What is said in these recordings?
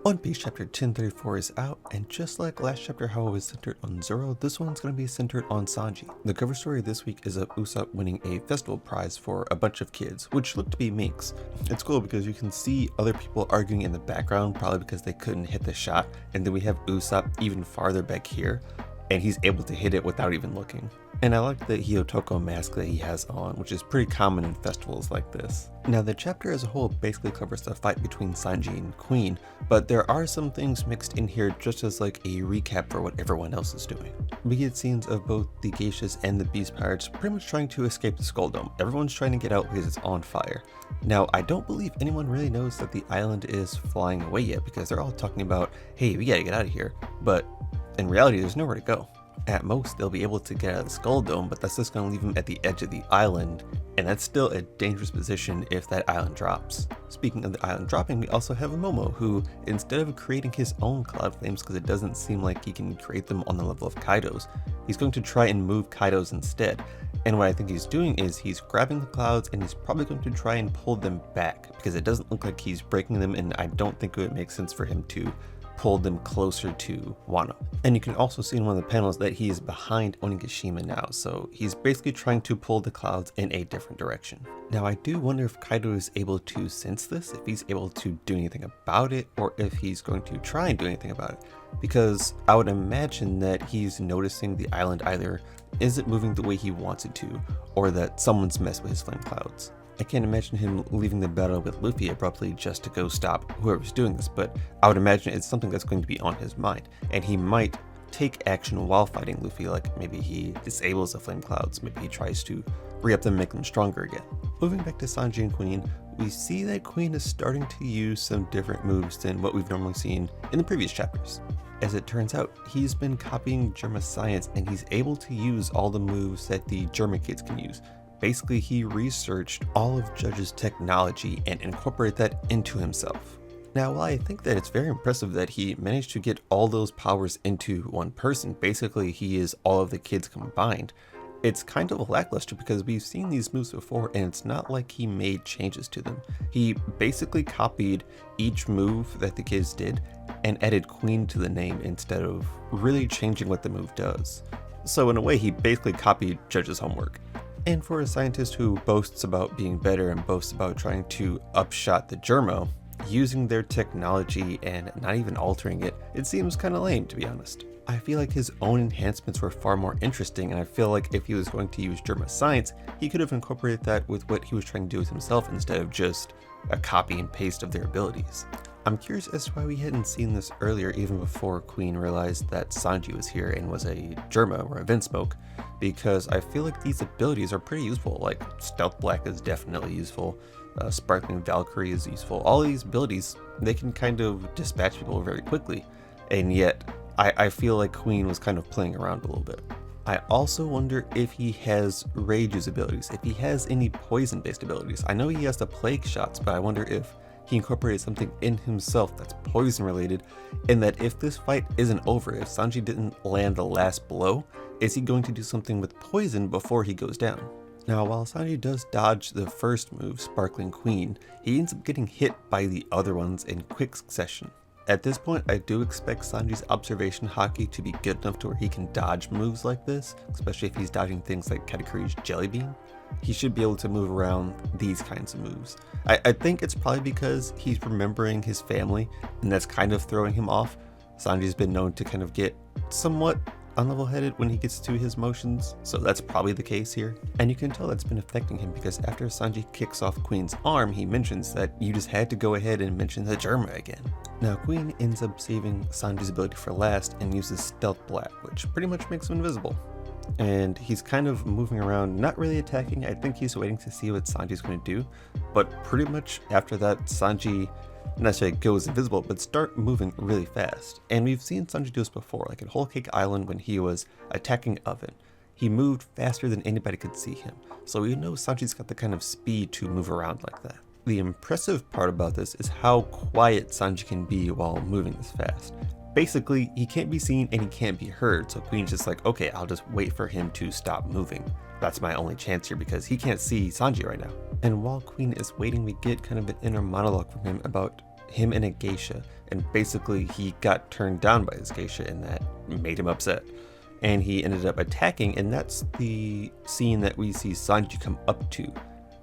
One Piece chapter 1034 is out, and just like last chapter how it was centered on Zoro, this one's going to be centered on Sanji. The cover story this week is of Usopp winning a festival prize for a bunch of kids, which look to be minks. It's cool because you can see other people arguing in the background, probably because they couldn't hit the shot, and then we have Usopp even farther back here, and he's able to hit it without even looking. And I like the Hyotoko mask that he has on, which is pretty common in festivals like this. Now the chapter as a whole basically covers the fight between Sanji and Queen, but there are some things mixed in here just as like a recap for what everyone else is doing. We get scenes of both the geishas and the beast pirates pretty much trying to escape the Skull Dome. Everyone's trying to get out because it's on fire. Now I don't believe anyone really knows that the island is flying away yet because they're all talking about, hey, we gotta get out of here, but in reality there's nowhere to go. At most, they'll be able to get out of the Skull Dome, but that's just going to leave them at the edge of the island, and that's still a dangerous position if that island drops. Speaking of the island dropping, we also have a Momo, who, instead of creating his own cloud flames, because it doesn't seem like he can create them on the level of Kaido's, he's going to try and move Kaido's instead. And what I think he's doing is he's grabbing the clouds, and he's probably going to try and pull them back, because it doesn't look like he's breaking them, and I don't think it would make sense for him to pull them closer to Wano. And you can also see in one of the panels that he is behind Onigashima now, so he's basically trying to pull the clouds in a different direction. Now I do wonder if Kaido is able to sense this, if he's able to do anything about it, or if he's going to try and do anything about it, because I would imagine that he's noticing the island either isn't moving the way he wants it to, or that someone's messed with his flame clouds. I can't imagine him leaving the battle with Luffy abruptly just to go stop whoever's doing this, but I would imagine it's something that's going to be on his mind, and he might take action while fighting Luffy, like maybe he disables the flame clouds, maybe he tries to re-up them, make them stronger again. Moving back to Sanji and Queen, we see that Queen is starting to use some different moves than what we've normally seen in the previous chapters. As it turns out, he's been copying Germa science, and he's able to use all the moves that the Germa kids can use. Basically, he researched all of Judge's technology and incorporated that into himself. Now, while I think that it's very impressive that he managed to get all those powers into one person, basically he is all of the kids combined, it's kind of lackluster because we've seen these moves before and it's not like he made changes to them. He basically copied each move that the kids did and added Queen to the name instead of really changing what the move does. So in a way, he basically copied Judge's homework. And for a scientist who boasts about being better and boasts about trying to upshot the Germo, using their technology and not even altering it, it seems kind of lame, to be honest. I feel like his own enhancements were far more interesting, and I feel like if he was going to use Germa science, he could have incorporated that with what he was trying to do with himself instead of just a copy and paste of their abilities. I'm curious as to why we hadn't seen this earlier, even before Queen realized that Sanji was here and was a Germa or a Vinsmoke, because I feel like these abilities are pretty useful. Like Stealth Black is definitely useful, Sparkling Valkyrie is useful. All these abilities, they can kind of dispatch people very quickly, and yet I feel like Queen was kind of playing around a little bit. I also wonder if he has Rage's abilities, if he has any poison-based abilities. I know he has the Plague Shots, but I wonder if he incorporated something in himself that's poison related, and that if this fight isn't over, if Sanji didn't land the last blow, is he going to do something with poison before he goes down? Now, while Sanji does dodge the first move, Sparkling Queen, he ends up getting hit by the other ones in quick succession. At this point, I do expect Sanji's observation Haki to be good enough to where he can dodge moves like this, especially if he's dodging things like Katakuri's Jelly Bean. He should be able to move around these kinds of moves. I think it's probably because he's remembering his family, and that's kind of throwing him off. Sanji's been known to kind of get somewhat unlevel-headed when he gets to his motions, so that's probably the case here. And you can tell that's been affecting him because after Sanji kicks off Queen's arm, he mentions that you just had to go ahead and mention the Germa again. Now Queen ends up saving Sanji's ability for last and uses Stealth Black, which pretty much makes him invisible. And he's kind of moving around, not really attacking. I think he's waiting to see what Sanji's going to do, but pretty much after that, Sanji not necessarily goes invisible, but start moving really fast. And we've seen Sanji do this before, like at Whole Cake Island when he was attacking Oven. He moved faster than anybody could see him, so we know Sanji's got the kind of speed to move around like that. The impressive part about this is how quiet Sanji can be while moving this fast. Basically, he can't be seen and he can't be heard, so Queen's just like, okay, I'll just wait for him to stop moving. That's my only chance here because he can't see Sanji right now. And while Queen is waiting, we get kind of an inner monologue from him about him and a geisha, and basically he got turned down by his geisha, and that made him upset. And he ended up attacking, and that's the scene that we see Sanji come up to.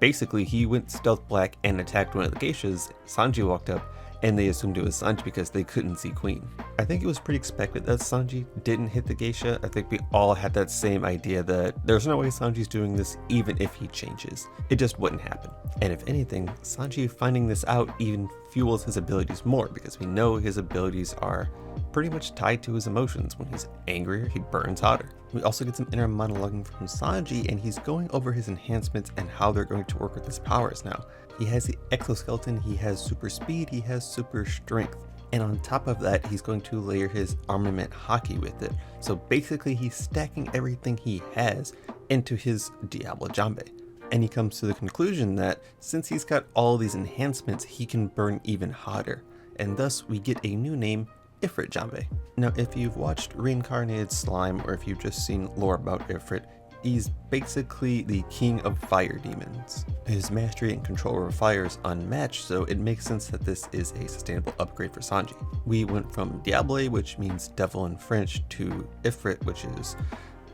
Basically, he went stealth black and attacked one of the geishas. Sanji walked up, and they assumed it was Sanji because they couldn't see Queen. I think it was pretty expected that Sanji didn't hit the geisha. I think we all had that same idea that there's no way Sanji's doing this even if he changes. It just wouldn't happen. And if anything, Sanji finding this out even fuels his abilities more, because we know his abilities are pretty much tied to his emotions. When he's angrier, he burns hotter. We also get some inner monologuing from Sanji, and he's going over his enhancements and how they're going to work with his powers now. He has the exoskeleton, he has super speed, he has super strength. And on top of that, he's going to layer his armament Haki with it. So basically he's stacking everything he has into his Diablo Jambe. And he comes to the conclusion that since he's got all these enhancements, he can burn even hotter. And thus we get a new name, Ifrit Jambe. Now if you've watched Reincarnated Slime, or if you've just seen lore about Ifrit, he's basically the king of fire demons. His mastery and control over fire is unmatched, so it makes sense that this is a sustainable upgrade for Sanji. We went from Diable, which means devil in French, to Ifrit, which is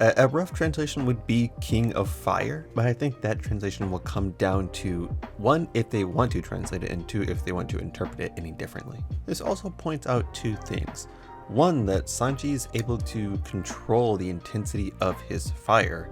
a rough translation would be king of fire, but I think that translation will come down to, one, if they want to translate it, and two, if they want to interpret it any differently. This also points out two things. One, that Sanji is able to control the intensity of his fire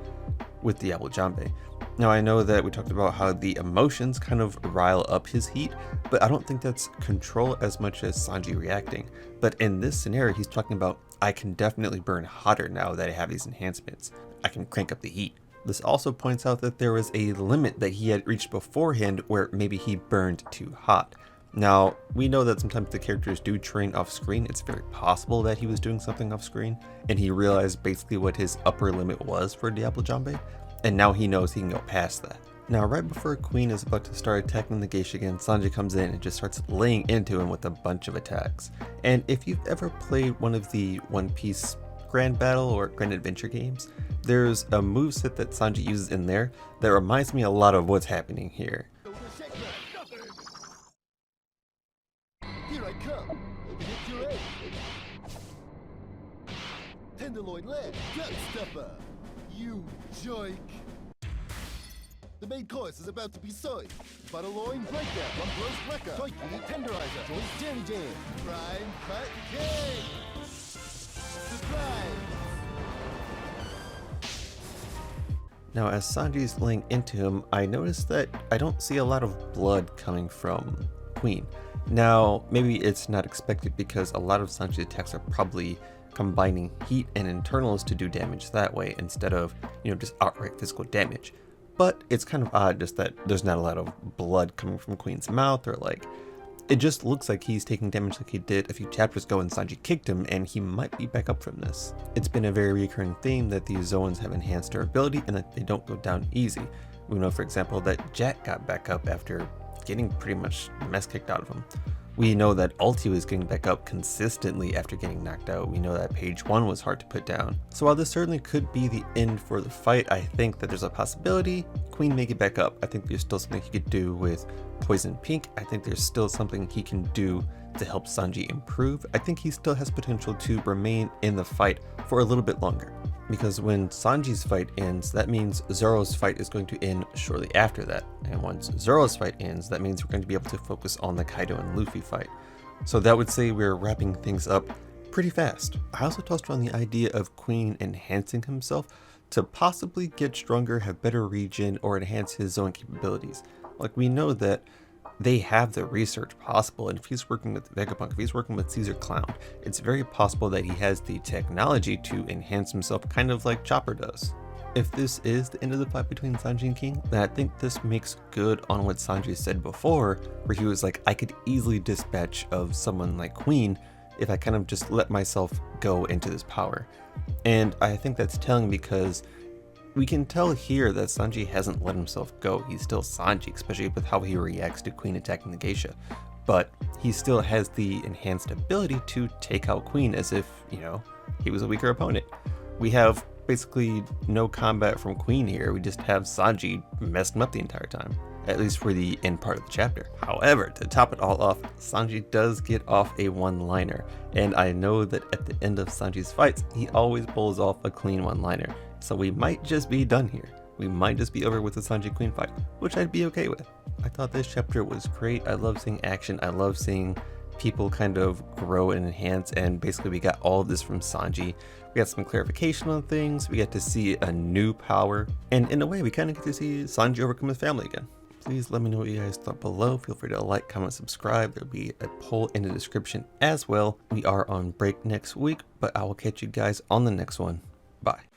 with Diablo Jambe. Now I know that we talked about how the emotions kind of rile up his heat, but I don't think that's control as much as Sanji reacting. But in this scenario, he's talking about, I can definitely burn hotter now that I have these enhancements. I can crank up the heat. This also points out that there was a limit that he had reached beforehand where maybe he burned too hot. Now, we know that sometimes the characters do train off screen. It's very possible that he was doing something off screen and he realized basically what his upper limit was for Diablo Jambe, and now he knows he can go past that. Now, right before Queen is about to start attacking the geisha again, Sanji comes in and just starts laying into him with a bunch of attacks. And if you've ever played one of the One Piece Grand Battle or Grand Adventure games, there's a moveset that Sanji uses in there that reminds me a lot of what's happening here. Here I come. Hit your egg. Tenderloin leg, gut stuffer. You joik. The main course is about to be served. Butterloin breakdown, one roast wrecker, jointy tenderizer, joint jammy jam, prime cut cake. Surprise! Now, as Sanji's laying into him, I noticed that I don't see a lot of blood coming from Queen. Now, maybe it's not expected because a lot of Sanji's attacks are probably combining heat and internals to do damage that way instead of, just outright physical damage. But it's kind of odd just that there's not a lot of blood coming from Queen's mouth, or it just looks like he's taking damage like he did a few chapters ago when Sanji kicked him, and he might be back up from this. It's been a very recurring theme that these Zoans have enhanced durability and that they don't go down easy. We know, for example, that Jack got back up after getting pretty much the mess kicked out of him. We know that Ulti was getting back up consistently after getting knocked out. We know that page 1 was hard to put down. So while this certainly could be the end for the fight, I think that there's a possibility Queen may get back up. I think there's still something he could do with Poison Pink. I think there's still something he can do to help Sanji improve. I think he still has potential to remain in the fight for a little bit longer. Because when Sanji's fight ends, that means Zoro's fight is going to end shortly after that. And once Zoro's fight ends, that means we're going to be able to focus on the Kaido and Luffy fight. So that would say we're wrapping things up pretty fast. I also touched on the idea of Queen enhancing himself to possibly get stronger, have better regen, or enhance his own capabilities. Like, we know that they have the research possible, and if he's working with Vegapunk, if he's working with Caesar Clown, it's very possible that he has the technology to enhance himself kind of like Chopper does. If this is the end of the fight between Sanji and King, then I think this makes good on what Sanji said before, where he was like, I could easily dispatch of someone like Queen if I kind of just let myself go into this power. And I think that's telling because we can tell here that Sanji hasn't let himself go. He's still Sanji, especially with how he reacts to Queen attacking the geisha. But he still has the enhanced ability to take out Queen as if, he was a weaker opponent. We have basically no combat from Queen here. We just have Sanji messed him up the entire time. at least for the end part of the chapter. However, to top it all off, Sanji does get off a one-liner, and I know that at the end of Sanji's fights, he always pulls off a clean one-liner, so we might just be done here. We might just be over with the Sanji Queen fight, which I'd be okay with. I thought this chapter was great. I love seeing action. I love seeing people kind of grow and enhance, and basically we got all of this from Sanji. We got some clarification on things. We get to see a new power, and in a way we kind of get to see Sanji overcome his family again. Please let me know what you guys thought below. Feel free to like, comment, subscribe. There'll be a poll in the description as well. We are on break next week, but I will catch you guys on the next one. Bye.